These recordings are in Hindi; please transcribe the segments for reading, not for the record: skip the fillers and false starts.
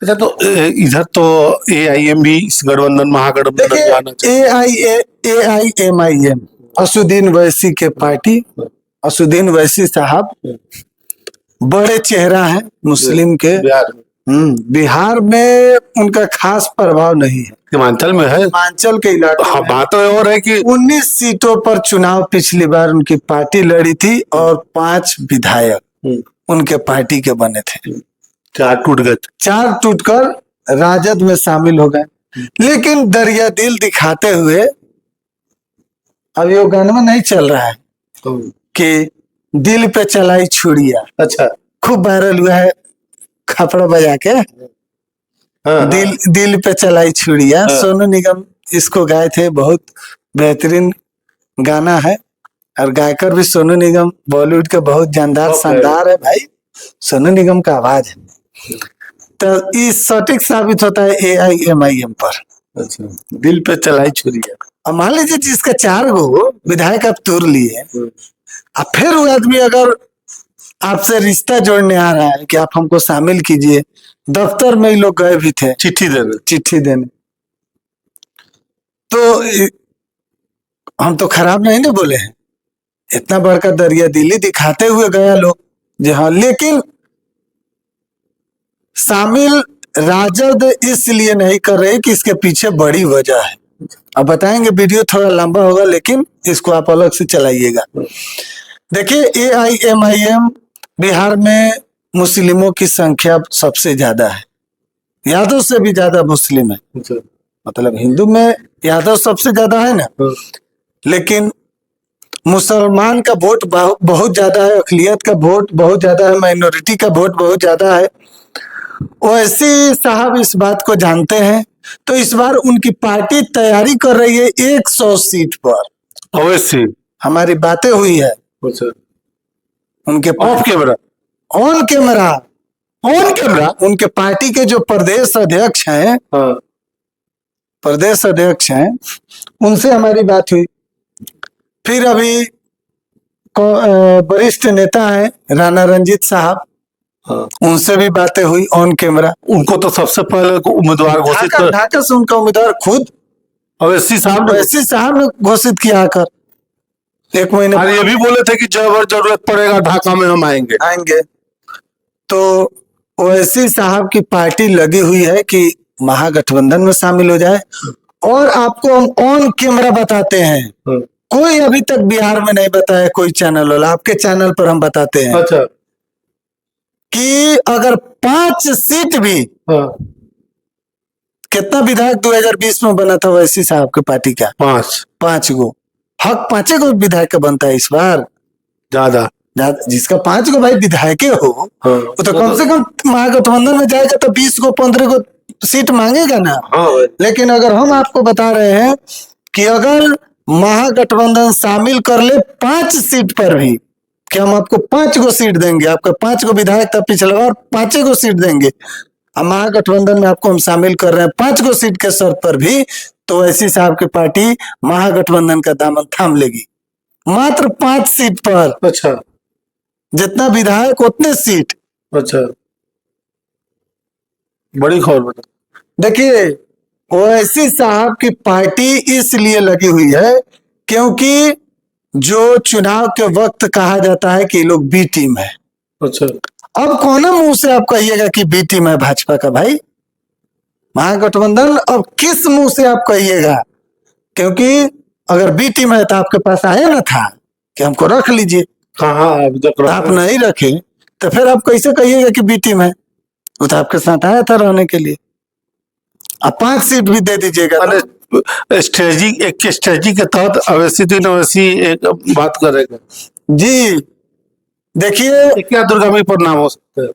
अच्छा, तो इधर तो AIM भी इस गठबंधन महागठबंधन में आना चाहिए। AIMIM असुद्दीन वैसी के पार्टी, असुद्दीन वैसी साहब बड़े चेहरा है मुस्लिम के। बिहार में, बिहार में उनका खास प्रभाव नहीं है, सीमांचल में है। हिमाचल के इलाके हाँ, में बात तो और है कि 19 सीटों पर चुनाव पिछली बार उनकी पार्टी लड़ी थी और 5 विधायक उनके पार्टी के बने थे। 4 टूट गए, 4 टूटकर राजद में शामिल हो गए। लेकिन दरिया दिल दिखाते हुए अब ये गाना में नहीं चल रहा है कि दिल पे चलाई छुड़िया, अच्छा, खूब वायरल हुआ है खपड़ा बजा के। हाँ, दिल पे चलाई छुड़िया, सोनू निगम इसको गाए थे। बहुत बेहतरीन गाना है और गायकर भी सोनू निगम बॉलीवुड के बहुत जानदार शानदार है भाई। सोनू निगम का आवाज है। तो इस सटीक साबित होता है AIMIM पर। अच्छा, दिल पे चलाई छुरिया। अब मान लीजिए जिसका 4 गो विधायक आप तोड़ लिए, अब फिर वो आदमी अगर आपसे रिश्ता जोड़ने आ रहा है कि आप हमको शामिल कीजिए, दफ्तर में ही लोग गए भी थे चिट्ठी देने, तो हम तो खराब नहीं ना बोले हैं। इतना बड़का दरिया दिली दिखाते हुए गया लोग जी हाँ, लेकिन शामिल राजद इसलिए नहीं कर रहे कि इसके पीछे बड़ी वजह है। अब बताएंगे, वीडियो थोड़ा लंबा होगा लेकिन इसको आप अलग से चलाइएगा। देखिए, AIMIM बिहार में मुस्लिमों की संख्या सबसे ज्यादा है, यादव से भी ज्यादा मुस्लिम है। मतलब हिंदू में यादव सबसे ज्यादा है ना, लेकिन मुसलमान का वोट बहुत ज्यादा है, अकलियत का वोट बहुत ज्यादा है, माइनॉरिटी का वोट बहुत ज्यादा है। वैसे साहब इस बात को जानते हैं, तो इस बार उनकी पार्टी तैयारी कर रही है 100 सीट पर। अवश्य हमारी बातें हुई है उनके ऑफ कैमरा, ऑन कैमरा उनके पार्टी के जो प्रदेश अध्यक्ष हैं, उनसे हमारी बात हुई। फिर अभी वरिष्ठ नेता हैं राणा रंजीत साहब, उनसे भी बातें हुई ऑन कैमरा। उनको तो सबसे पहले उम्मीदवार घोषित कर ढाका से उनका उम्मीदवार खुद अवैसी साहब ने घोषित किया आकर 1 महीने। और ये भी बोले थे कि जब जरूरत पड़ेगा ढाका में हम आएंगे। तो ओवैसी साहब की पार्टी लगी हुई है कि महागठबंधन में शामिल हो जाए। और आपको हम ऑन कैमरा बताते हैं, कोई अभी तक बिहार में नहीं बताया कोई चैनल वाला, आपके चैनल पर हम बताते हैं। अच्छा, कि अगर 5 सीट भी, कितना विधायक 2020 में बना था ओवैसी साहब की पार्टी का? 5 गो हक, 5 गो विधायक का बनता है इस बार। ज्यादा जिसका 5 गो भाई विधायक हो, वो तो कम से कम महागठबंधन में जाएगा तो 20 गो 15 गो सीट मांगेगा ना। लेकिन अगर हम आपको बता रहे हैं कि अगर महागठबंधन शामिल कर ले 5 सीट पर भी, कि हम आपको 5 गो सीट देंगे, आपका 5 गो विधायक था पिछला बार, 5 गो सीट देंगे। अब महागठबंधन में आपको हम शामिल कर रहे हैं 5 गो सीट के शर्त पर भी, तो ओवैसी साहब की पार्टी महागठबंधन का दामन थाम लेगी मात्र 5 सीट पर। अच्छा, जितना विधायक उतने सीट। अच्छा, बड़ी खबर बता। देखिए, ओवैसी साहब की पार्टी इसलिए लगी हुई है क्योंकि जो चुनाव के वक्त कहा जाता है कि लोग बी टीम है। अच्छा, अब कौन मुंह से आप कहिएगा कि बी टीम है भाजपा का भाई महागठबंधन? अब किस मुंह से आप कहिएगा? क्योंकि अगर बी टीम है तो आपके पास आया ना था कि हमको रख लीजिए। आप नहीं रखे तो फिर आप कैसे कहिएगा कि बी टीम है? वो तो आपके साथ आया था रहने के लिए। अब 5 सीट भी दे दीजिएगा। स्ट्रेटजी के तहत अवैसी एक बात करेगा जी। देखिए, क्या दुर्गामी परिणाम हो सकते हैं?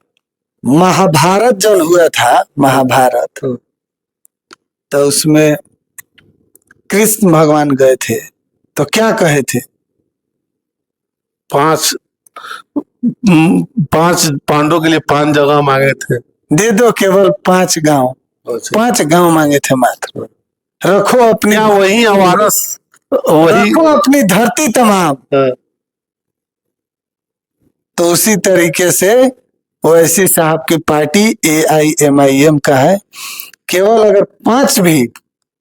महाभारत जब हुआ था, महाभारत, तो उसमें कृष्ण भगवान गए थे तो क्या कहे थे? 5 पांडवों के लिए 5 जगह मांगे थे, दे दो केवल 5 गांव। 5 गांव मांगे थे मात्र। रखो अपनी, वही आवारस, वही रखो अपनी धरती तमाम। तो उसी तरीके से ओवैसी साहब की पार्टी AIMIM का है। केवल अगर 5 भी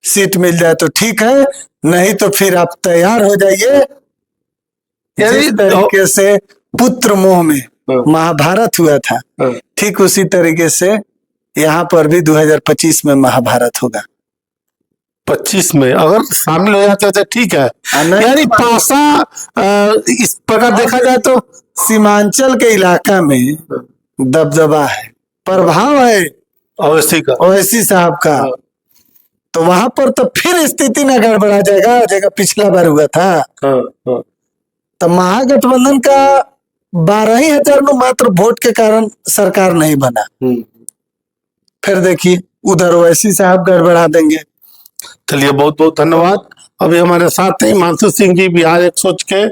सीट मिल जाए तो ठीक है, नहीं तो फिर आप तैयार हो जाइए। जिस तरीके से पुत्र मोह में महाभारत हुआ था, ठीक उसी तरीके से यहाँ पर भी 2025 में महाभारत होगा। 25 में अगर शामिल हो जाते तो ठीक है। यानी पासा इस प्रकार देखा जाए तो सीमांचल के इलाका में दबदबा है, प्रभाव है ओवैसी साहब का, तो वहां पर तो फिर स्थिति न गड़बड़ा जाएगा जैसा पिछला बार हुआ था। तो महागठबंधन का 12,000 में मात्र वोट के कारण सरकार नहीं बना। फिर देखिए उधर ओवैसी साहब गड़बड़ा देंगे। चलिए बहुत बहुत धन्यवाद। अभी हमारे साथ हैं मानसू सिंह जी, बिहार एक सोच के,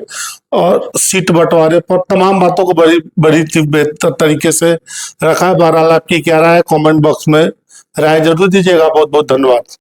और सीट बंटवारे पर तमाम बातों को बड़ी बेहतर तरीके से रखा है। बहरहाल आपकी क्या राय है, कमेंट बॉक्स में राय जरूर दीजिएगा। बहुत बहुत धन्यवाद।